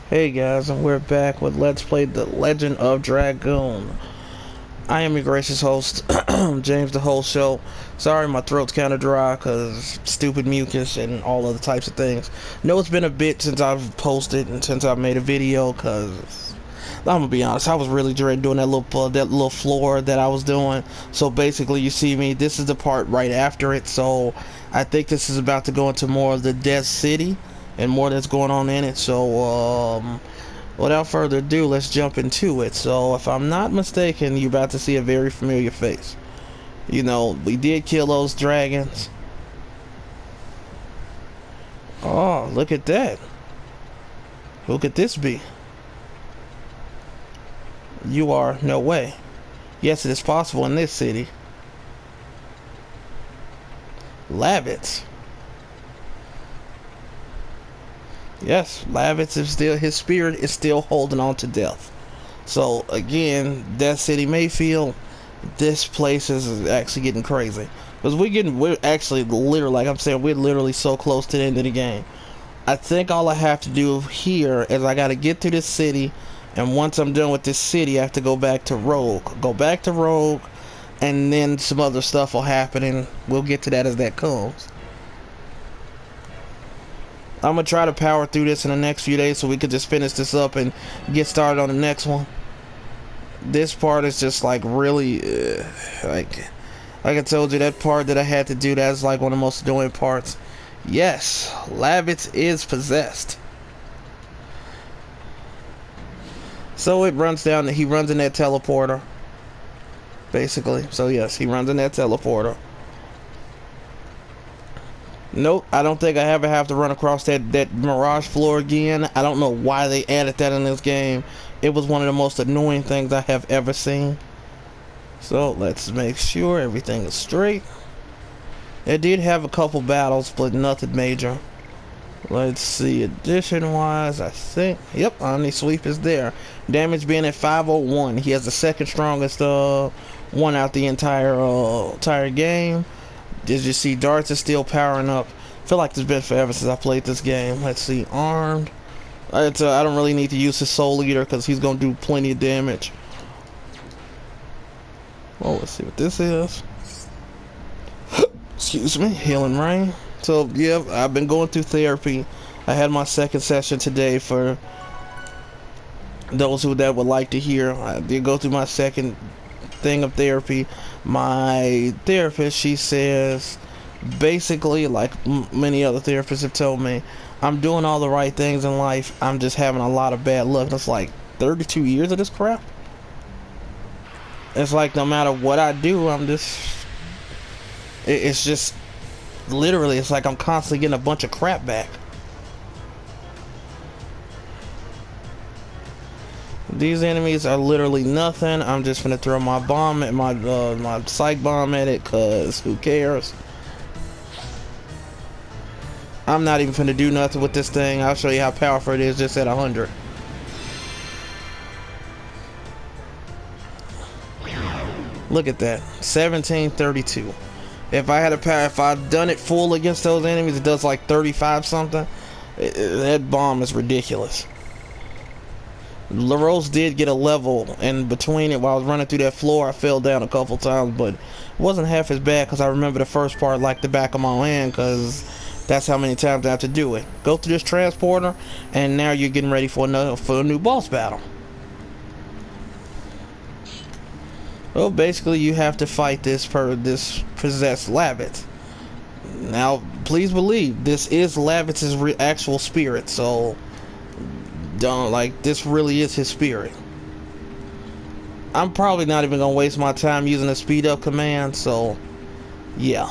Hey guys, and we're back with Let's Play the Legend of Dragoon. I am your gracious host, James the Whole Show. Sorry my throat's kind of dry because stupid mucus and all other types of things. No, it's been a bit since I've posted and since I've made a video because I'm gonna be honest, I was really dreading doing that little floor that I was doing. So basically, you see me, this is the part right after it. So I think this is about to go into more of the Death City and more that's going on in it. So without further ado, let's jump into it. So if I'm not mistaken, you're about to see a very familiar face. You know, we did kill those dragons. Oh, look at that. Who could this be? You are. No way. Yes, it is possible in this city. Lavitz. Yes, Lavitz is still, his spirit is still holding on to death. So again, Death City Mayfield, this place is actually getting crazy. Because we're actually literally, like I'm saying, we're literally so close to the end of the game. I think all I have to do here is I gotta get to this city, and once I'm done with this city, I have to go back to Rogue. Go back to Rogue, and then some other stuff will happen, and we'll get to that as that comes. I'm gonna try to power through this in the next few days so we could just finish this up and get started on the next one. This part is just like really like I told you, that part that I had to do, that's like one of the most annoying parts. Yes, Lavitz is possessed. So it runs down, he runs in that teleporter basically. So yes, he runs in that teleporter. Nope, I don't think I ever have to run across that mirage floor again. I don't know why they added that in this game. It was one of the most annoying things I have ever seen. So let's make sure everything is straight. It did have a couple battles, but nothing major. Let's see, addition wise, I think, yep, Omni Sweep is there. Damage being at 501. He has the second strongest one out the entire game. Did you see darts is still powering up? I feel like it's been forever since I played this game. Let's see, armed. I don't really need to use his soul eater because he's gonna do plenty of damage. Oh, let's see what this is. Excuse me, healing rain. So yeah, I've been going through therapy. I had my second session today. For those that would like to hear, I did go through my second thing of therapy. My therapist, she says basically, like many other therapists have told me, I'm doing all the right things in life, I'm just having a lot of bad luck. It's like 32 years of this crap. It's like no matter what I do, it's just literally, it's like I'm constantly getting a bunch of crap back. These enemies are literally nothing. I'm just gonna throw my bomb at my psych bomb at it, cause who cares? I'm not even gonna do nothing with this thing. I'll show you how powerful it is just at 100. Look at that, 1732. If I had a power, if I'd done it full against those enemies, it does like 35 something. That bomb is ridiculous. LaRose did get a level in between it while I was running through that floor. I fell down a couple times, but it wasn't half as bad because I remember the first part like the back of my hand, because that's how many times I have to do it. Go through this transporter, and now you're getting ready for a new boss battle. Well, basically you have to fight this possessed Lavitz. Now, please believe this is Lavitz's actual spirit, so don't, like, this really is his spirit. I'm probably not even gonna waste my time using the speed up command, so yeah.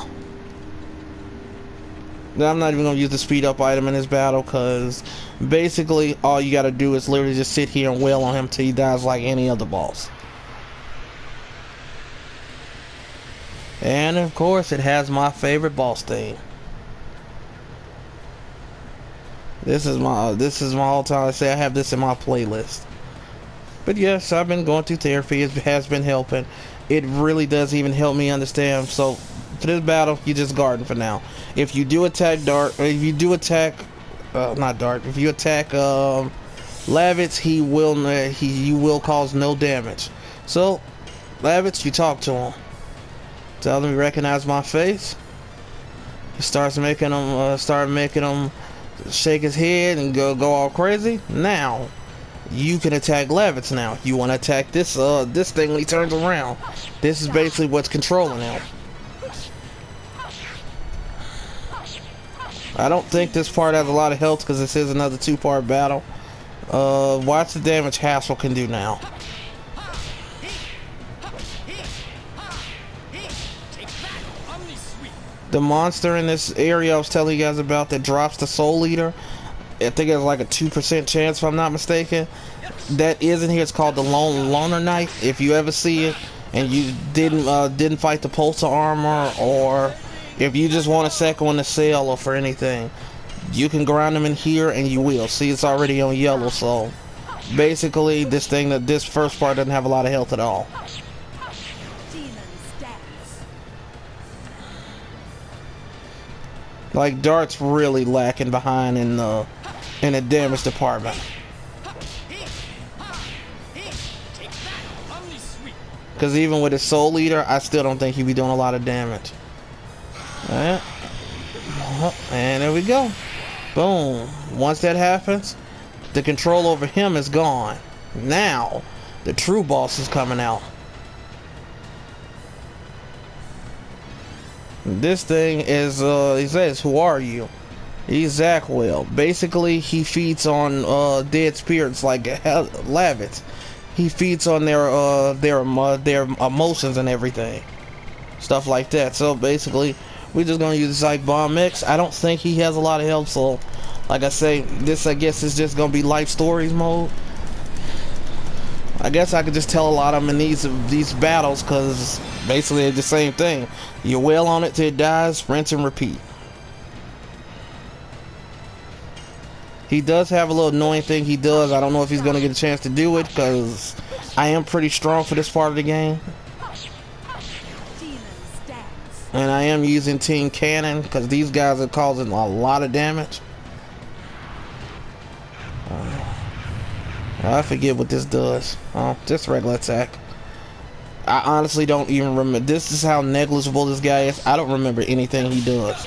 I'm not even gonna use the speed up item in this battle, because basically all you gotta do is literally just sit here and wail on him till he dies like any other boss. And of course it has my favorite boss theme. This is my all-time. I say I have this in my playlist. But yes, I've been going through therapy. It has been helping. It really does even help me understand. So for this battle, you just guarding for now. If you do attack dart, or if you do attack, not dart. If you attack Lavitz, you will cause no damage. So, Lavitz, you talk to him. Tell him you recognize my face. He starts making him shake his head and go all crazy. Now, you can attack Lavitz now. You want to attack this thing when he turns around. This is basically what's controlling him. I don't think this part has a lot of health because this is another two-part battle. Watch the damage Hassel can do now. The monster in this area I was telling you guys about that drops the Soul Eater, I think it's like a 2% chance if I'm not mistaken. That is in here. It's called the Loner Knight. If you ever see it and you didn't fight the Pulsar armor, or if you just want a second one to sell or for anything, you can grind them in here and you will. See, it's already on yellow, so basically this first part doesn't have a lot of health at all. Like, Dart's really lacking behind in the damage department. Because even with his Soul Eater, I still don't think he'd be doing a lot of damage. Alright. And there we go. Boom. Once that happens, the control over him is gone. Now, the true boss is coming out. This thing is, he says, who are you? He's Zackwell. Basically, he feeds on dead spirits like Lavitz. He feeds on their emotions and everything. Stuff like that. So basically, we're just going to use the Psych Bomb X. I don't think he has a lot of health, so like I say, this I guess is just going to be life stories mode. I guess I could just tell a lot of them in these battles, because basically it's the same thing. You wail on it till it dies, rinse and repeat. He does have a little annoying thing he does. I don't know if he's going to get a chance to do it, because I am pretty strong for this part of the game. And I am using Team Cannon, because these guys are causing a lot of damage. I forget what this does. Oh, just regular attack. I honestly don't even remember. This is how negligible this guy is. I don't remember anything he does.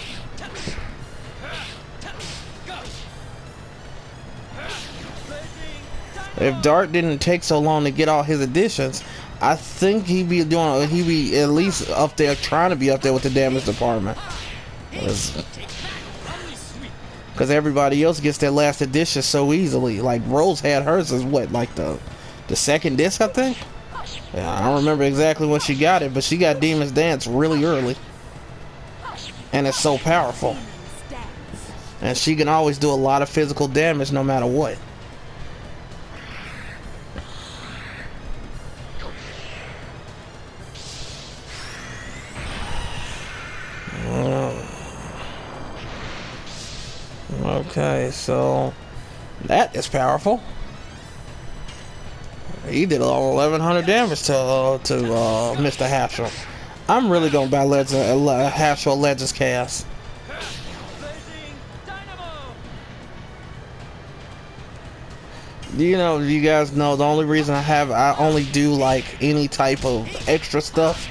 If Dart didn't take so long to get all his additions, I think he'd be at least up there, trying to be up there with the damage department. Because everybody else gets their last edition so easily. Like Rose had hers as what, like the second disc, I think. Yeah, I don't remember exactly when she got it, but she got Demon's Dance really early, and it's so powerful. And she can always do a lot of physical damage no matter what. Okay, so that is powerful. He did all 1100 damage to Mr. Hassel. I'm really gonna buy Hassel Legends cast. You know, you guys know the only reason I only do like any type of extra stuff,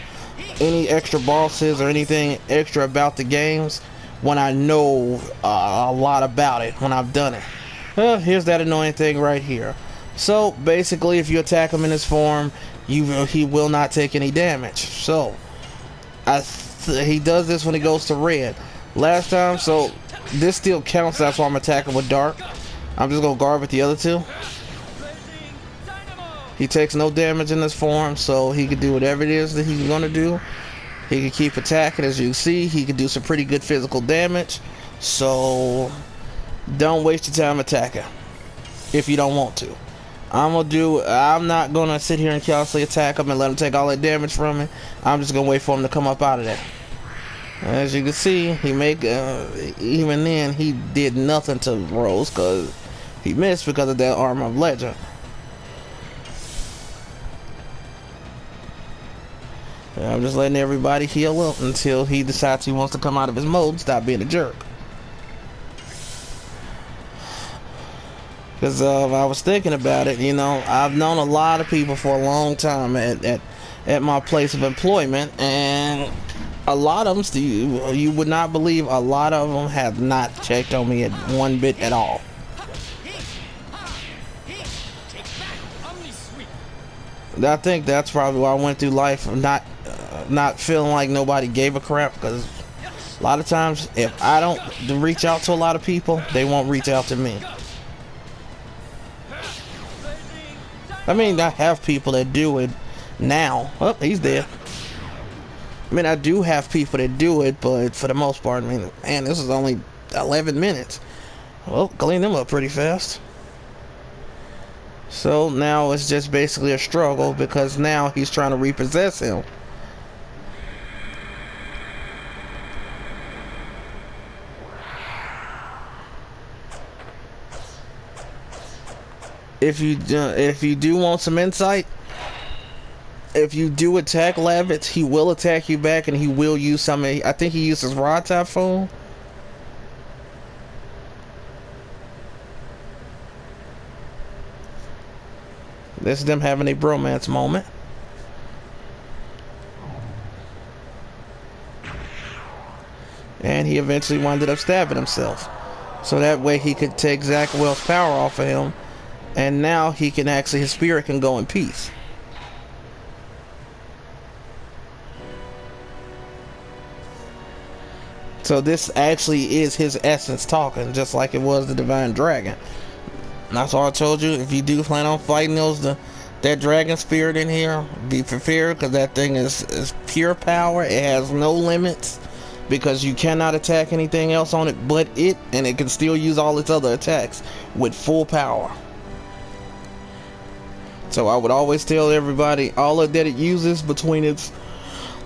any extra bosses or anything extra about the games, when I know a lot about it, when I've done it. Well, here's that annoying thing right here. So basically, if you attack him in this form, he will not take any damage. So he does this when he goes to red. Last time, so this still counts. That's why I'm attacking with dark. I'm just gonna guard with the other two. He takes no damage in this form, so he can do whatever it is that he's gonna do. He can keep attacking. As you can see, he can do some pretty good physical damage. So don't waste your time attacking if you don't want to. I'm not gonna sit here and callously attack him and let him take all that damage from me. I'm just gonna wait for him to come up out of there. As you can see, even then he did nothing to Rose, because he missed because of that Armor of Legend. I'm just letting everybody heal up until he decides he wants to come out of his mode and stop being a jerk. Because I was thinking about it, you know, I've known a lot of people for a long time at my place of employment, and a lot of them, you would not believe, a lot of them have not checked on me at one bit at all. I think that's probably why I went through life not feeling like nobody gave a crap, because a lot of times if I don't reach out to a lot of people, they won't reach out to me. I mean, I have people that do it now. Oh, he's dead. I mean, I do have people that do it, but for the most part, I mean, man, this is only 11 minutes. Well, clean them up pretty fast. So now it's just basically a struggle, because now he's trying to repossess him. If you do want some insight, if you do attack Lavitz, he will attack you back, and he will use some. I think he uses Rod Typhoon. This is them having a bromance moment. And he eventually wound up stabbing himself, so that way he could take Zach Wells' power off of him, and now he can actually, his spirit can go in peace. So this actually is his essence talking, just like it was the Divine Dragon. And that's all I told you. If you do plan on fighting that dragon spirit in here, be prepared, because that thing is pure power. It has no limits, because you cannot attack anything else on it but it, and it can still use all its other attacks with full power. So I would always tell everybody, all of that it uses between its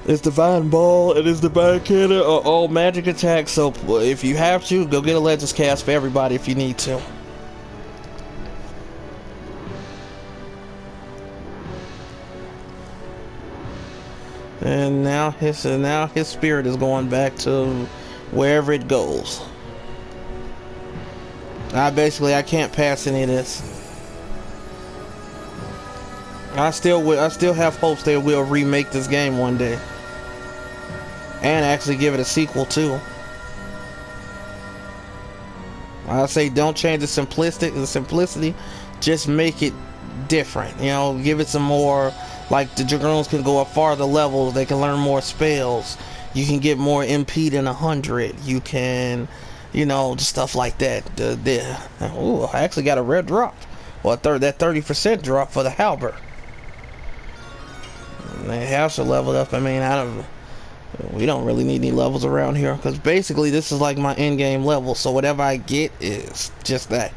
Divine Ball and its Divine Cannon are all magic attacks. So if you have to, go get a Legends cast for everybody if you need to. And now his spirit is going back to wherever it goes. I can't pass any of this. I still have hopes they will remake this game one day, and actually give it a sequel too. I say don't change the simplicity, just make it different. You know, give it some more. Like the Dragoons can go up farther levels, they can learn more spells. You can get more MP than 100. You can, you know, stuff like that. Ooh, I actually got a rare drop. Well, that 30% drop for the halberd. They have to level up. I mean, we don't really need any levels around here, because basically this is like my in-game level. So whatever I get is just that.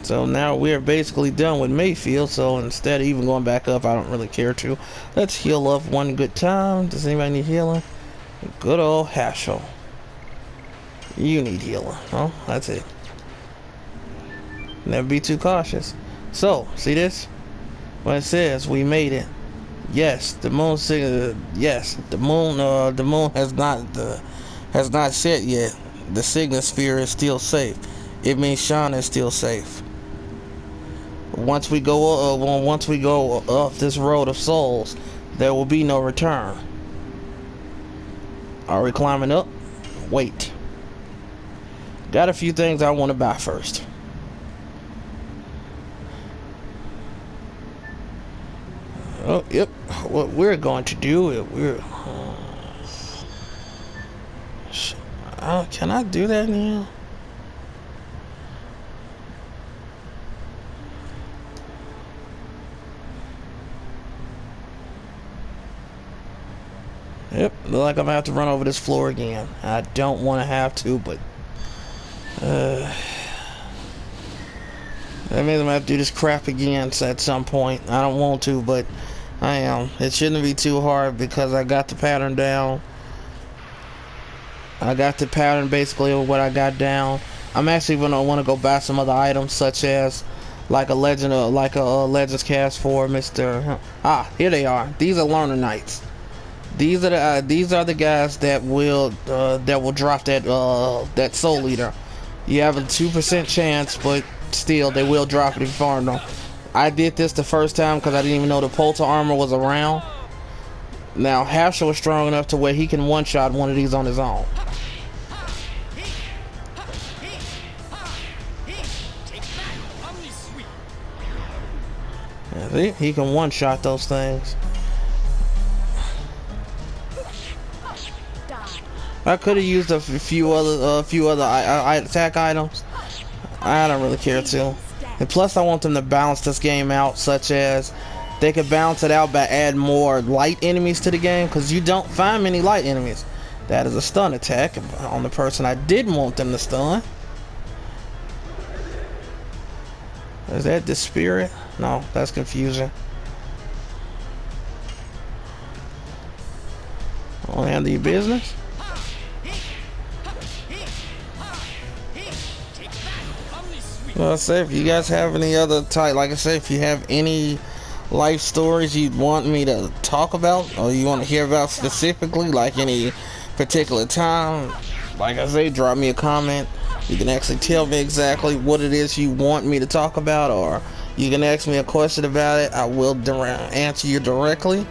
So now we're basically done with Mayfield, so instead of even going back up, I don't really care to. Let's heal up one good time. Does anybody need healing? Good old Hashel. You need healing. Well, that's it. Never be too cautious. So, see this? When it says we made it. Yes, the moon yes, the moon has not set yet. The Signet sphere is still safe. It means Sean is still safe. Once we go off this road of souls, there will be no return. Are we climbing up? Wait. Got a few things I want to buy first. Oh, yep. What we're going to do is can I do that now? Yep, look like I'm gonna have to run over this floor again. I don't want to have to, but that means I'm gonna have to do this crap again at some point. I don't want to, but I am. It shouldn't be too hard, because I got the pattern down. I got the pattern basically of what I got down. I'm actually gonna want to go buy some other items, such as like a Legends cast for Mr. Here they are. These are Learner Knights. These are the guys that will drop that Soul Eater You have a 2% chance, but still, they will drop it if you farm them. I did this the first time because I didn't even know the Polter armor was around. Now, Hashel is strong enough to where he can one-shot one of these on his own. Yeah, see? He can one-shot those things. I could have used a few other attack items. I don't really care to. And plus, I want them to balance this game out, such as they could balance it out by adding more light enemies to the game, because you don't find many light enemies. That is a stun attack on the person I didn't want them to stun. Is that the spirit? No, that's confusing. I'll handle your business. Well, I say if you guys have any other type, like I say, if you have any life stories you'd want me to talk about, or you want to hear about specifically, like any particular time, like I say, drop me a comment. You can actually tell me exactly what it is you want me to talk about, or you can ask me a question about it. I will answer you directly.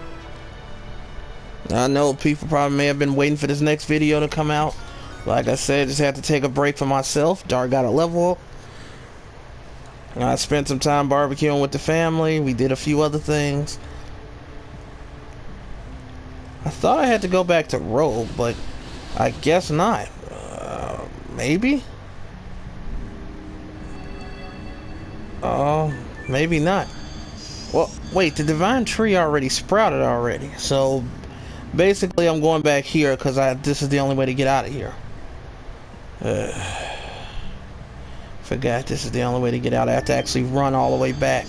I know people probably may have been waiting for this next video to come out. Like I said, just had to take a break for myself. Dark got a level up. I spent some time barbecuing with the family. We did a few other things. I thought I had to go back to Rogue, but I guess not. Maybe? Maybe not. Well, wait, the Divine Tree already sprouted already. So, basically I'm going back here because this is the only way to get out of here. Forgot this is the only way to get out. I have to actually run all the way back.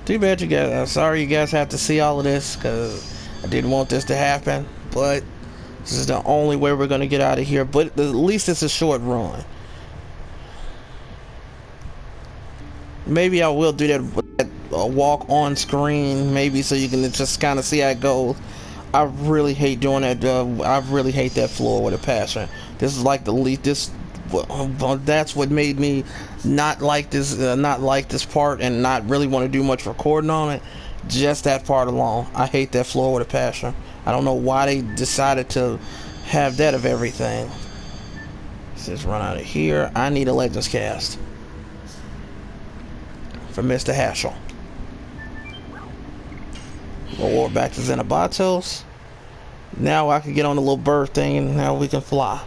Too bad you guys. I'm sorry you guys have to see all of this because I didn't want this to happen. But this is the only way we're going to get out of here. But at least it's a short run. Maybe I will do that walk on screen. Maybe so you can just kind of see how it goes. I really hate doing that. I really hate that floor with a passion. This is like the least. That's what made me not like this part and not really want to do much recording on it. Just that part alone. I hate that floor with a passion. I don't know why they decided to have that of everything. Let's just run out of here. I need a Legends cast for Mr. Hashel. Or back to Xenobatos. Now I can get on the little bird thing and now we can fly.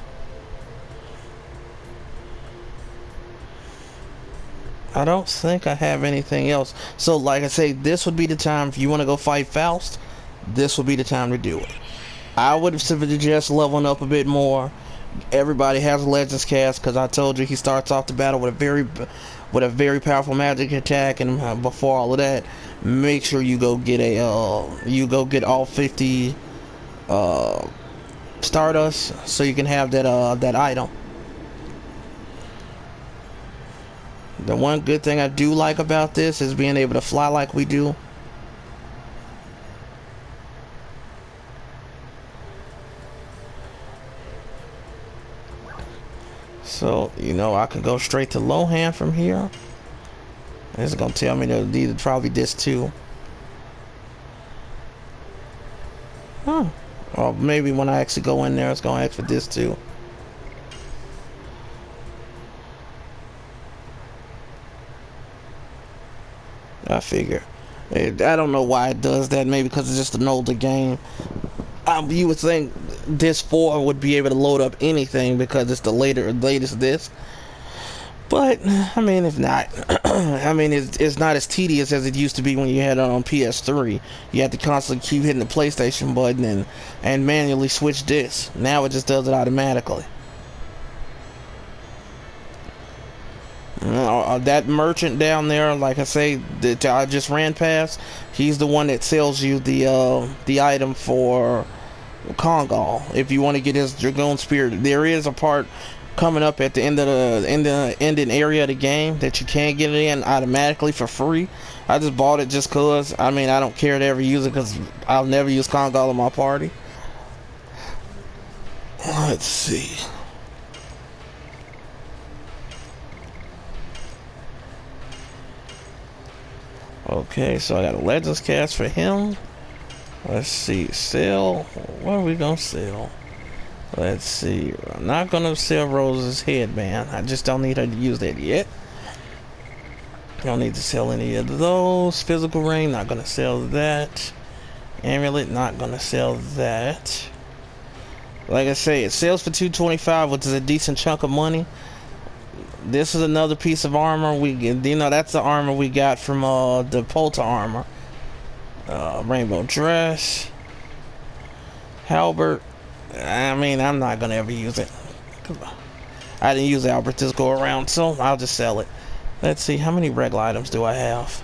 I don't think I have anything else. So like I say, this would be the time if you want to go fight Faust. This would be the time to do it. I would suggest leveling up a bit more. Everybody has a Legends cast because I told you he starts off the battle with a very powerful magic attack, and before all of that, make sure you go get all 50 Stardust so you can have that item. The one good thing I do like about this is being able to fly like we do. So, you know, I can go straight to Lohan from here. It's going to tell me to need probably this too. Huh. Or maybe when I actually go in there, it's going to ask for this too. I figure. I don't know why it does that. Maybe because it's just an older game. You would think disc 4 would be able to load up anything because it's the latest disc. But I mean, if not, I mean, it's not as tedious as it used to be when you had it on PS3. You had to constantly keep hitting the PlayStation button and manually switch discs. Now it just does it automatically. That merchant down there, like I say, that I just ran past, he's the one that sells you the item for Kongal. If you want to get his Dragoon Spirit, there is a part coming up at the end of the ending area of the game that you can get it in automatically for free. I just bought it just cause. I mean, I don't care to ever use it because I'll never use Kongal in my party. Let's see. Okay, so I got a Legends cast for him. Let's see, sell. What are we gonna sell? Let's see. I'm not gonna sell Rose's headband. I just don't need her to use that yet. Don't need to sell any of those. Physical ring, not gonna sell that. Amulet, not gonna sell that. Like I say, it sells for $225, which is a decent chunk of money. This is another piece of armor we get. You know, that's the armor we got from the Polta armor. Rainbow dress, halberd. I mean, I'm not gonna ever use it. I didn't use Albert this go around, so I'll just sell it. Let's see, how many regular items do I have?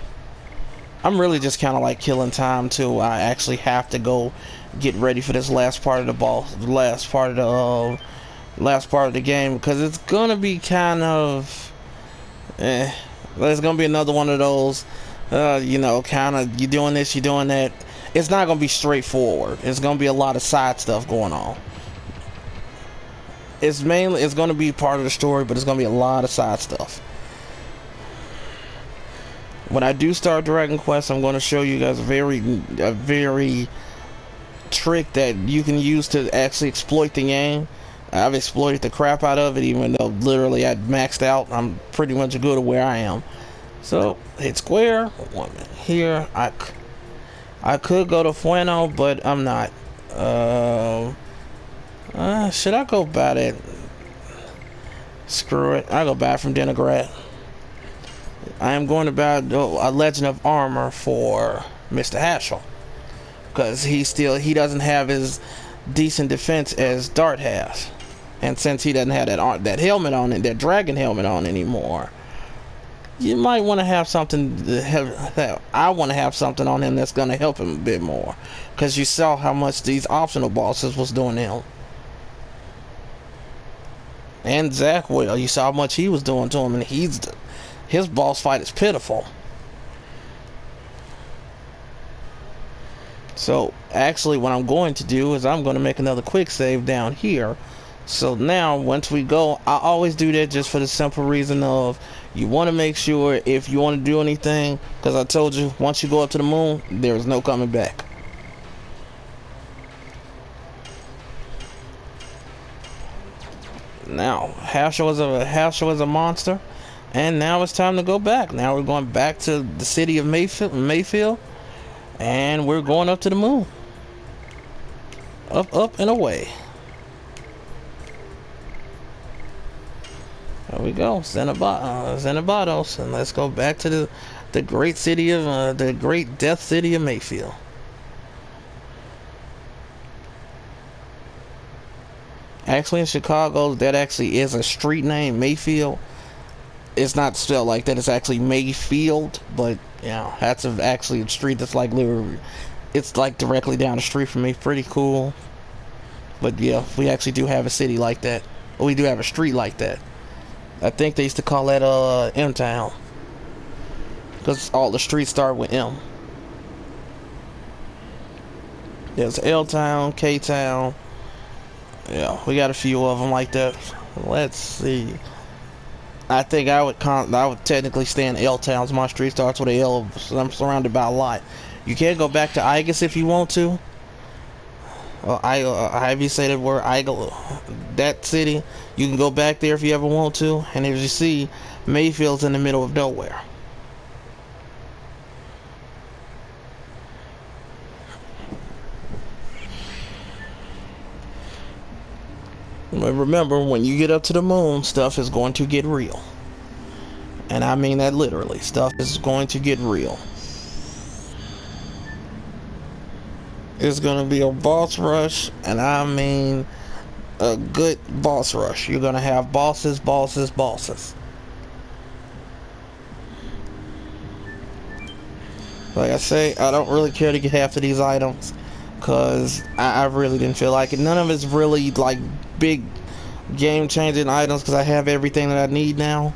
I'm really just kind of like killing time till I actually have to go get ready for this last part of the last part of the game, because it's gonna be kind of there's gonna be another one of those you know, kind of you doing this, you doing that. It's not gonna be straightforward. It's gonna be a lot of side stuff going on. It's gonna be part of the story, but it's gonna be a lot of side stuff. When I do start Dragon Quest, I'm going to show you guys a very trick that you can use to actually exploit the game. I've exploited the crap out of it, even though literally I'd maxed out. I'm pretty much good at where I am. So hit square. One minute here. I could go to Fueno, but I'm not. Should I go buy that? Screw it. I'll go buy it from Denigrad. I am going to buy a Legend of Armor for Mr. Haschel, because he doesn't have as decent defense as Dart has, and since he doesn't have that helmet on it, that dragon helmet on anymore, you might want to have something I want to have something on him that's going to help him a bit more, because you saw how much these optional bosses was doing to him. And Zach, well, you saw how much he was doing to him, and his boss fight is pitiful. So actually what I'm going to do is I'm going to make another quick save down here. So now once we go, I always do that just for the simple reason of you want to make sure if you want to do anything, because I told you once you go up to the moon, there is no coming back. Now Haschel is a monster. And now it's time to go back. Now we're going back to the city of Mayfield, and we're going up to the moon. Up, and away. There we go, Xenobados, and let's go back to the great city of the great death city of Mayfield. Actually, in Chicago, that actually is a street name, Mayfield. It's not spelled like that. It's actually Mayfield, but you know, that's actually a street that's like literally, it's like directly down the street from me. Pretty cool. But yeah, we actually do have a city like that. We do have a street like that. I think they used to call that M Town, because all the streets start with M. There's L Town, K Town. Yeah, we got a few of them like that. Let's see. I think I would technically stay in L Towns. My street starts with a L, so I'm surrounded by a lot. You can't go back to Igus if you want to. However you say that word, that city. You can go back there if you ever want to. And as you see, Mayfield's in the middle of nowhere. But remember, when you get up to the moon, stuff is going to get real. And I mean that literally. Stuff is going to get real. It's going to be a boss rush, and I mean a good boss rush. You're going to have bosses. Like I say, I don't really care to get half of these items, because I really didn't feel like it. None of it's really like big game changing items, because I have everything that I need now.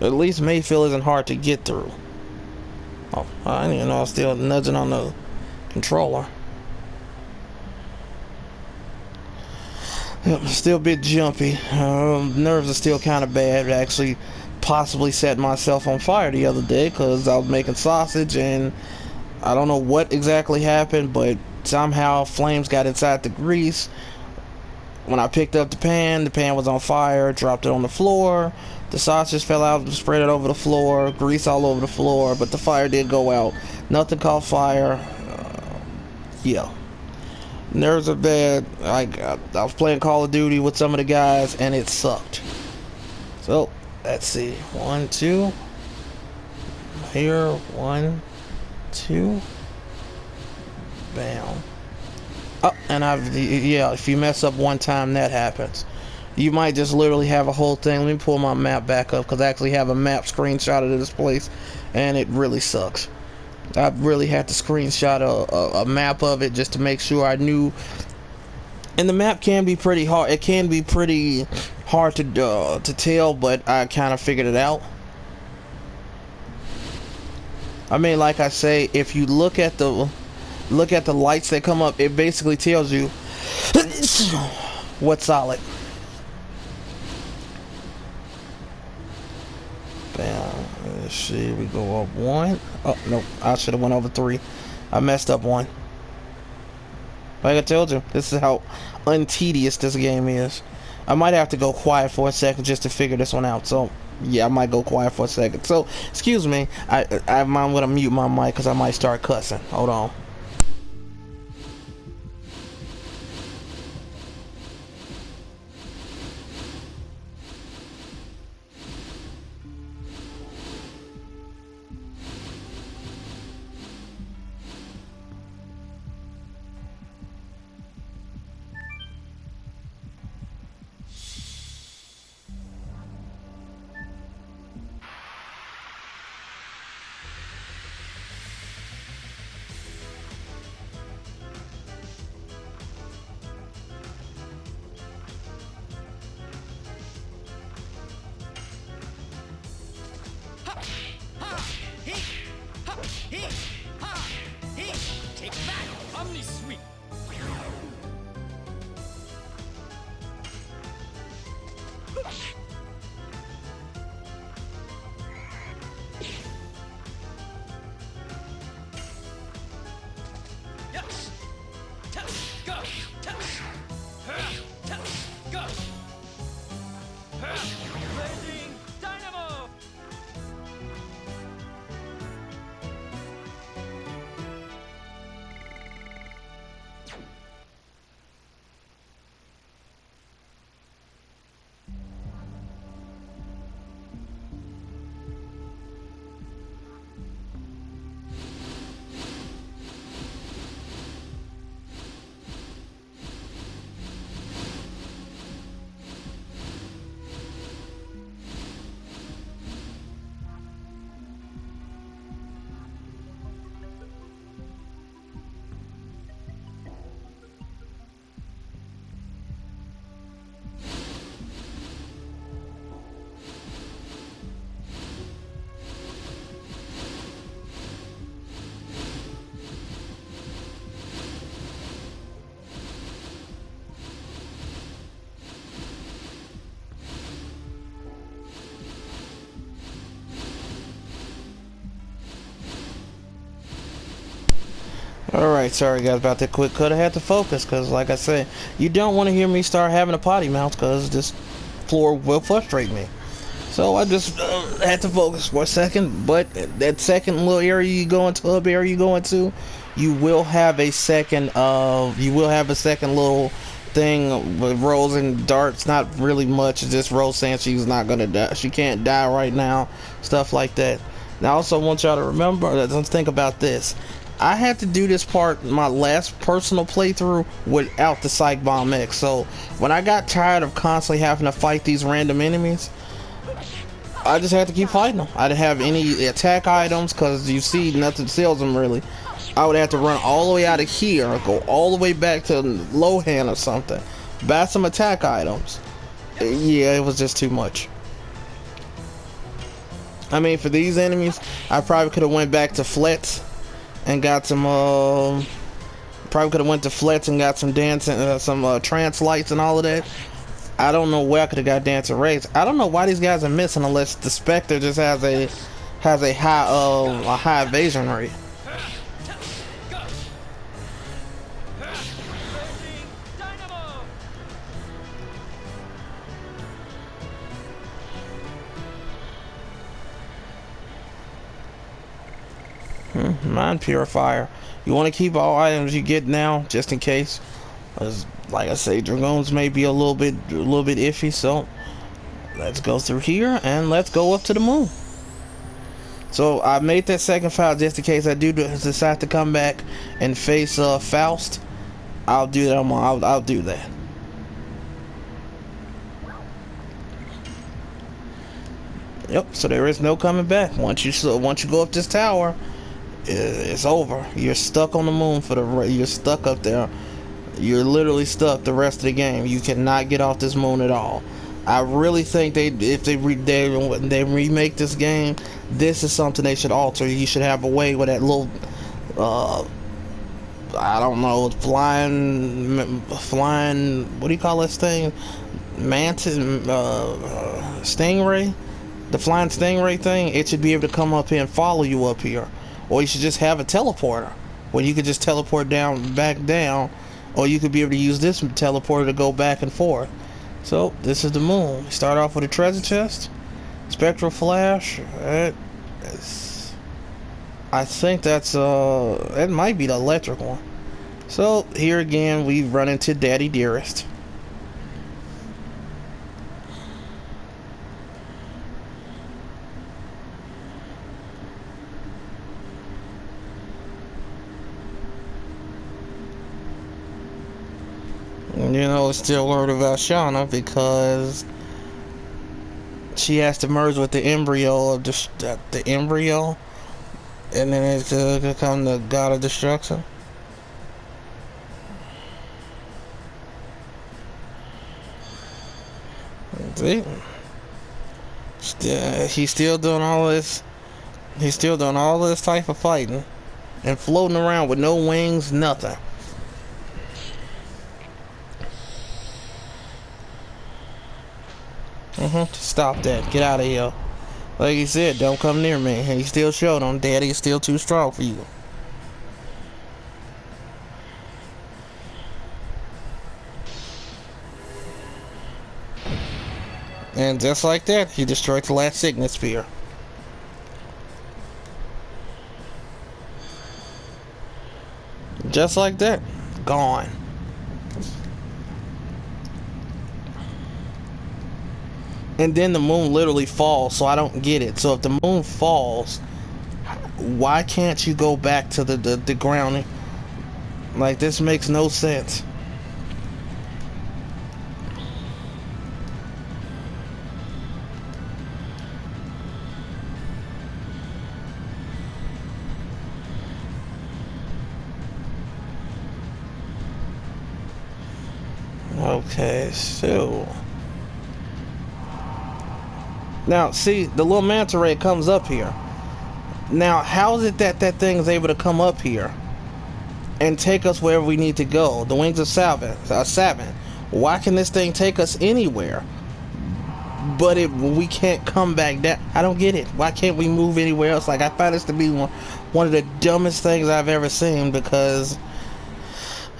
At least Mayfield isn't hard to get through. Oh, I didn't even know I was still nudging on the controller. Yep, still a bit jumpy. Nerves are still kind of bad. Actually, possibly set myself on fire the other day because I was making sausage and I don't know what exactly happened, but somehow flames got inside the grease. When I picked up the pan was on fire, dropped it on the floor. The sausage fell out, spread it over the floor, grease all over the floor, but the fire did go out. Nothing caught fire. Yeah. Nerves are bad. I was playing Call of Duty with some of the guys, and it sucked. So, let's see. 1, 2. Here, 1, 2. Bam. Oh, and yeah, if you mess up one time, that happens. You might just literally have a whole thing. Let me pull my map back up, because I actually have a map screenshot of this place, and it really sucks. I really had to screenshot a map of it just to make sure I knew. And the map can be pretty hard. It can be pretty hard to tell, but I kind of figured it out. I mean, like I say, if you look at the lights that come up, it basically tells you what's solid. Bam. Let's see. We go up 1. Oh no, I should have went over 3. I messed up 1. Like I told you, this is how untedious this game is. I might have to go quiet for a second just to figure this one out. So yeah, I might go quiet for a second. So excuse me. I'm gonna mute my mic because I might start cussing. Hold on. Take that, Omni Sweep! Yes! Go! Go! Blazing Dynamo! Alright, sorry guys about that quick cut. I had to focus because, like I said, you don't want to hear me start having a potty mouth because this floor will frustrate me. So I just had to focus for a second. But that second little area you go into, hub area you go into, you will have a second little thing with Rose and darts. Not really much. It's just Rose saying she's not gonna die. She can't die right now. Stuff like that. Now I also want y'all to remember, let's think about this. I had to do this part, my last personal playthrough, without the Psych Bomb X. So when I got tired of constantly having to fight these random enemies, I just had to keep fighting them. I didn't have any attack items because you see nothing sells them really. I would have to run all the way out of here, go all the way back to Lohan or something, buy some attack items. Yeah, it was just too much. I mean, for these enemies, I probably could have went back to Flets and got some Probably could have went to Fletch and got some dancing, some trance lights and all of that. I don't know where I could have got dancing rays. I don't know why these guys are missing unless the Spectre just has a high evasion rate. Go. Raging Dynamo. Mind Purifier. You want to keep all items you get now, just in case. As like I say, Dragoons may be a little bit iffy, so let's go through here and let's go up to the moon. So I made that second file just in case I do decide to come back and face Faust. I'll do that. I'll do that. Yep. So there is no coming back. Once you go up this tower, it's over. You're stuck on the moon you're stuck up there. You're literally stuck the rest of the game. You cannot get off this moon at all. I really think if they remake this game, this is something they should alter. You should have a way with that little I don't know, flying what do you call this thing? Mantis stingray? The flying stingray thing, it should be able to come up here and follow you up here. Or you should just have a teleporter where you could just teleport back down, or you could be able to use this teleporter to go back and forth. So this is the moon. We start off with a treasure chest, spectral flash. I think that's it might be the electric one. So here again we run into Daddy Dearest. You know, still worried about Shauna because she has to merge with the embryo of the embryo, and then it's gonna become the god of destruction. See, he's still doing all this. He's still doing all this type of fighting and floating around with no wings, nothing. Stop that. Get out of here. Like he said, don't come near me. And he still showed him, Daddy is still too strong for you. And just like that, he destroyed the last Signet Sphere. Just like that. Gone. And then the moon literally falls, so I don't get it. So if the moon falls, why can't you go back to the ground? Like, this makes no sense. Okay, so now see, the little manta ray comes up here. Now how is it that that thing is able to come up here and take us wherever we need to go? The wings of Savin. Why can this thing take us anywhere, but we can't come back down? I don't get it. Why can't we move anywhere else? Like, I find this to be one of the dumbest things I've ever seen, because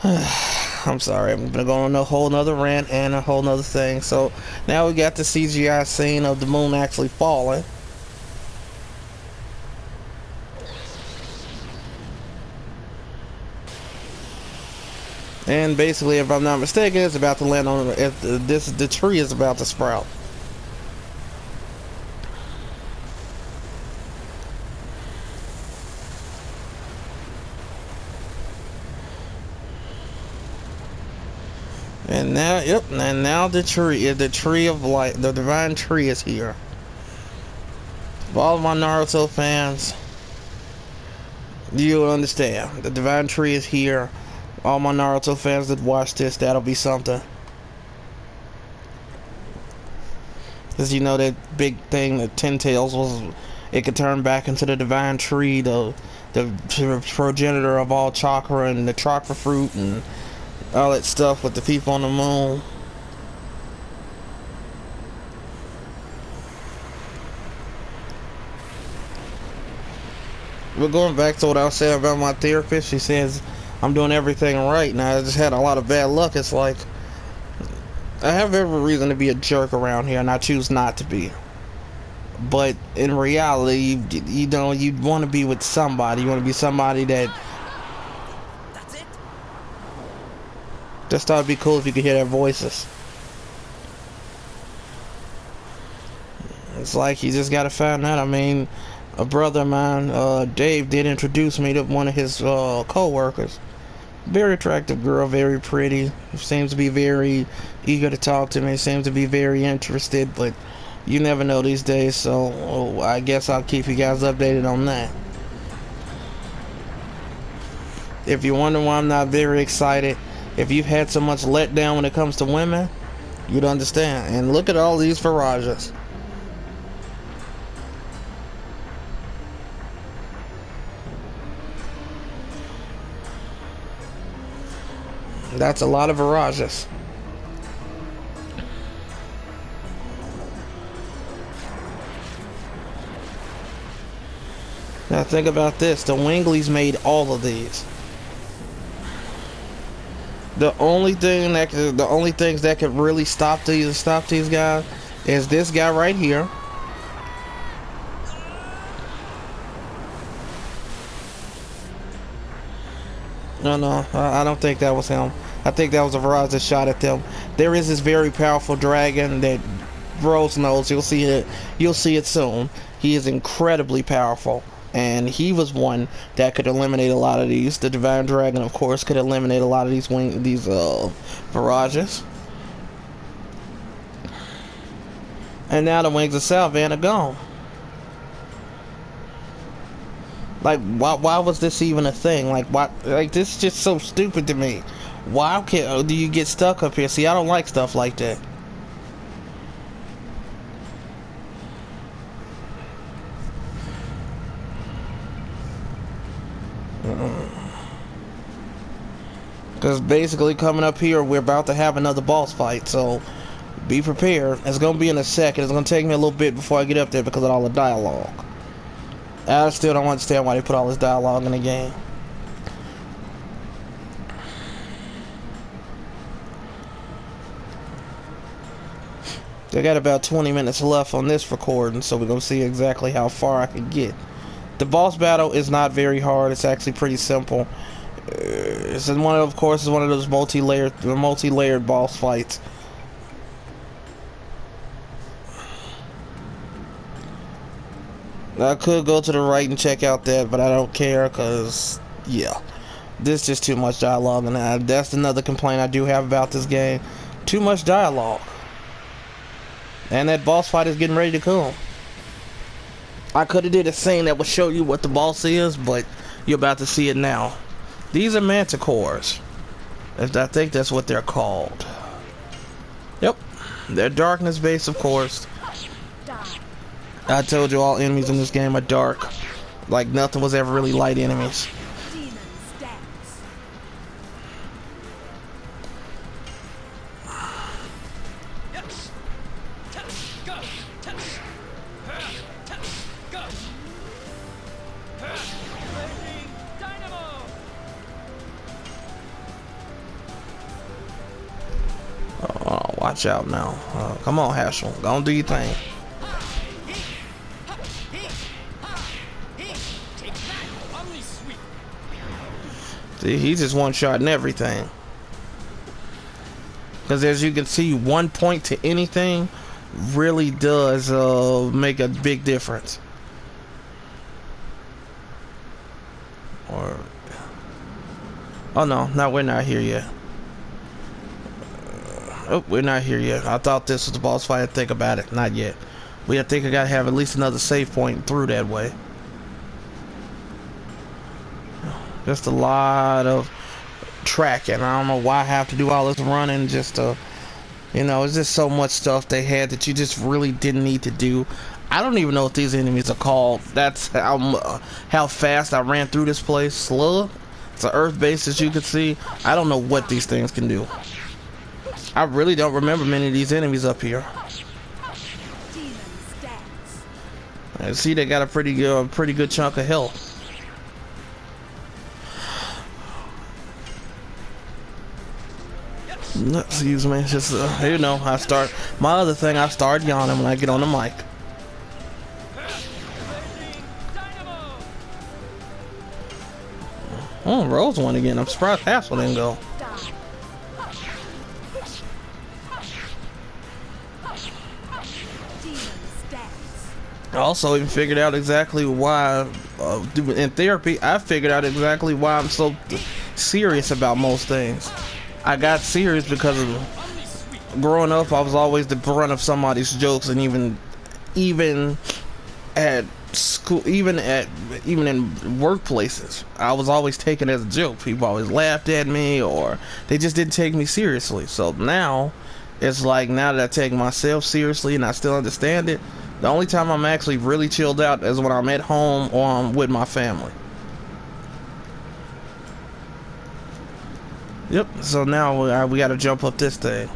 I'm sorry, I'm gonna go on a whole nother rant and a whole nother thing. So now we got the CGI scene of the moon actually falling. And basically, if I'm not mistaken, it's about to land on the tree is about to sprout. And now, yep, and now the tree of light, the divine tree is here. For all of my Naruto fans, you'll understand. The divine tree is here. All my Naruto fans that watch this, that'll be something. Because you know that big thing that Ten Tails was, it could turn back into the divine tree, the the progenitor of all chakra and the chakra fruit and all that stuff with the people on the moon. But going back to what I was saying about my therapist, she says I'm doing everything right. Now I just had a lot of bad luck. It's like I have every reason to be a jerk around here, and I choose not to be. But in reality, you know, you want to be with somebody. You want to be somebody that. That's it. Just thought it'd be cool if you could hear their voices. It's like you just gotta find out. I mean, a brother of mine, Dave, did introduce me to one of his co-workers. Very attractive girl, very pretty. Seems to be very eager to talk to me. Seems to be very interested, but you never know these days. So I guess I'll keep you guys updated on that. If you're wondering why I'm not very excited, if you've had so much letdown when it comes to women, you'd understand. And look at all these Virages. That's a lot of Virages. Now think about this. The Wingleys made all of these. The only things that could really stop these guys is this guy right here. No, I don't think that was him. I think that was a Virage that shot at them. There is this very powerful dragon that Rose knows. You'll see it. You'll see it soon. He is incredibly powerful, and he was one that could eliminate a lot of these. The Divine Dragon, of course, could eliminate a lot of these Virages. And now the Wings of Salvan are gone. Like, why was this even a thing? Like, why? Like, this is just so stupid to me. Why do you get stuck up here? See, I don't like stuff like that. Because basically coming up here, we're about to have another boss fight, so be prepared. It's going to be in a second. It's going to take me a little bit before I get up there because of all the dialogue. I still don't understand why they put all this dialogue in the game. I got about 20 minutes left on this recording, so we're going to see exactly how far I can get. The boss battle is not very hard. It's actually pretty simple. It's one of course, it's one of those multi-layered boss fights. I could go to the right and check out that, but I don't care because, yeah, this is just too much dialogue, and that's another complaint I do have about this game. Too much dialogue. And that boss fight is getting ready to come. I could have did a scene that would show you what the boss is, but you're about to see it now. These are manticores. I think that's what they're called. Yep. They're darkness based, of course. I told you all enemies in this game are dark. Like nothing was ever really light enemies. Oh, watch out now. Come on, Hassel. Go on, do your thing. See, he just one-shotting everything. Because as you can see, 1 point to anything really does make a big difference. Or... oh no, we're not here yet. Oh, we're not here yet. I thought this was the boss fight. Think about it. Not yet. I think I gotta have at least another save point through that way. Just a lot of tracking. I don't know why I have to do all this running just to, You know, it's just so much stuff they had that you just really didn't need to do. I don't even know what these enemies are called. That's how fast I ran through this place. Slug. It's an earth base, as you can see. I don't know what these things can do. I really don't remember many of these enemies up here. I see they got a pretty good chunk of health. Excuse me, just you know, my other thing. I start yawning when I get on the mic. Oh, Rose won again. I'm surprised Hassel didn't go. I also even figured out exactly why, in therapy, I figured out exactly why I'm so serious about most things. I got serious because of growing up. I was always the brunt of somebody's jokes, and even at school, even in workplaces, I was always taken as a joke. People always laughed at me, or they just didn't take me seriously. So now, it's like, now that I take myself seriously and I still understand it, the only time I'm actually really chilled out is when I'm at home or I'm with my family. Yep, so now we gotta jump up this thing.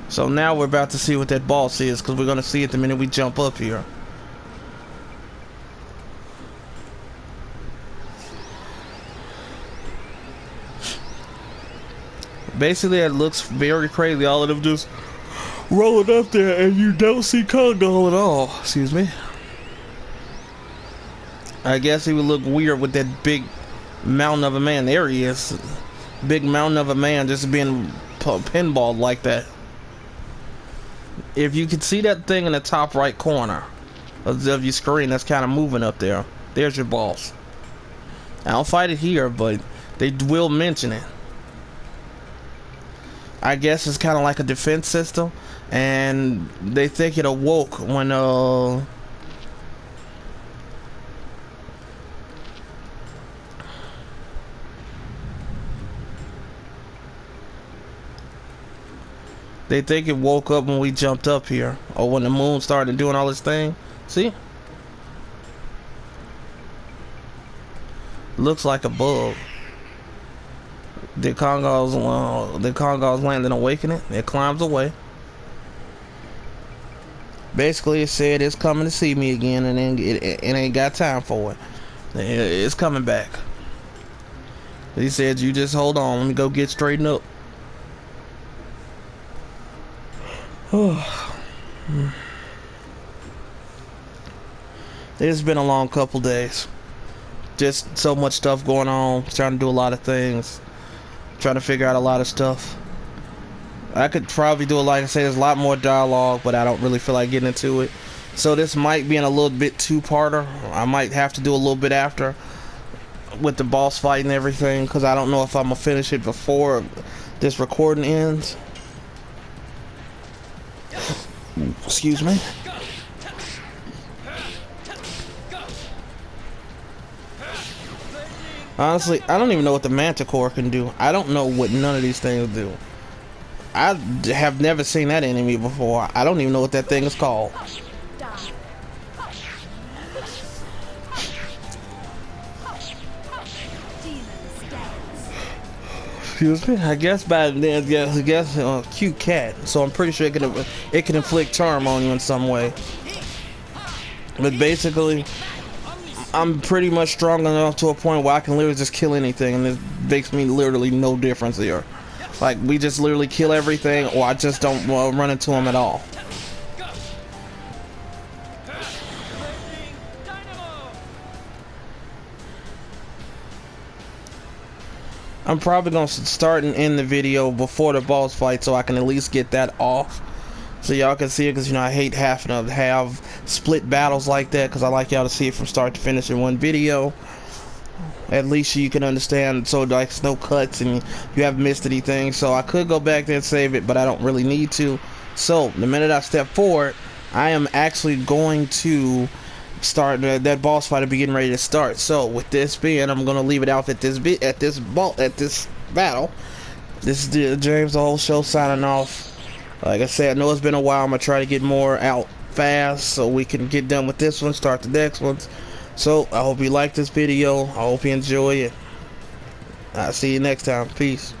So now we're about to see what that boss is, because we're gonna see it the minute we jump up here. Basically, it looks very crazy. All of them just rolling up there, and you don't see Kondal at all. Excuse me. I guess he would look weird with that big mountain of a man. There he is. Big mountain of a man just being pinballed like that. If you can see that thing in the top right corner of your screen that's kind of moving up there, there's your boss. I don't fight it here, but they will mention it. I guess it's kind of like a defense system, and they think it awoke when they think it woke up when we jumped up here, or when the moon started doing all this thing. See? Looks like a bug. Did Kongol's land and awaken it? It climbs away. Basically, it said it's coming to see me again, and then it ain't got time for it. It's coming back. He said, "You just hold on. Let me go get straightened up." It's been a long couple days. Just so much stuff going on. Trying to do a lot of things. Trying to figure out a lot of stuff. I could probably do it, like I say, there's a lot more dialogue, but I don't really feel like getting into it. So this might be in a little bit two-parter. I might have to do a little bit after with the boss fight and everything, because I don't know if I'm gonna finish it before this recording ends. Excuse me. Honestly, I don't even know what the Manticore can do. I don't know what none of these things do. I have never seen that enemy before. I don't even know what that thing is called. Excuse me. I guess by then, cute cat. So I'm pretty sure it can inflict harm on you in some way. But basically, I'm pretty much strong enough to a point where I can literally just kill anything, and it makes me literally no difference here. Like, we just literally kill everything, or I just don't run into them at all. I'm probably going to start and end the video before the boss fight so I can at least get that off. So y'all can see it, because, you know, I hate having to have split battles like that, because I like y'all to see it from start to finish in one video. At least you can understand, so like there's no cuts and you haven't missed anything. So I could go back there and save it, but I don't really need to. So the minute I step forward, I am actually going to starting that boss fight will be getting ready to start. So with this being, I'm gonna leave it out at this battle. This is the James the Whole Show signing off. Like I said, I know it's been a while. I'm gonna try to get more out fast so we can get done with this one, start the next ones. So I hope you like this video. I hope you enjoy it. I'll see you next time. Peace.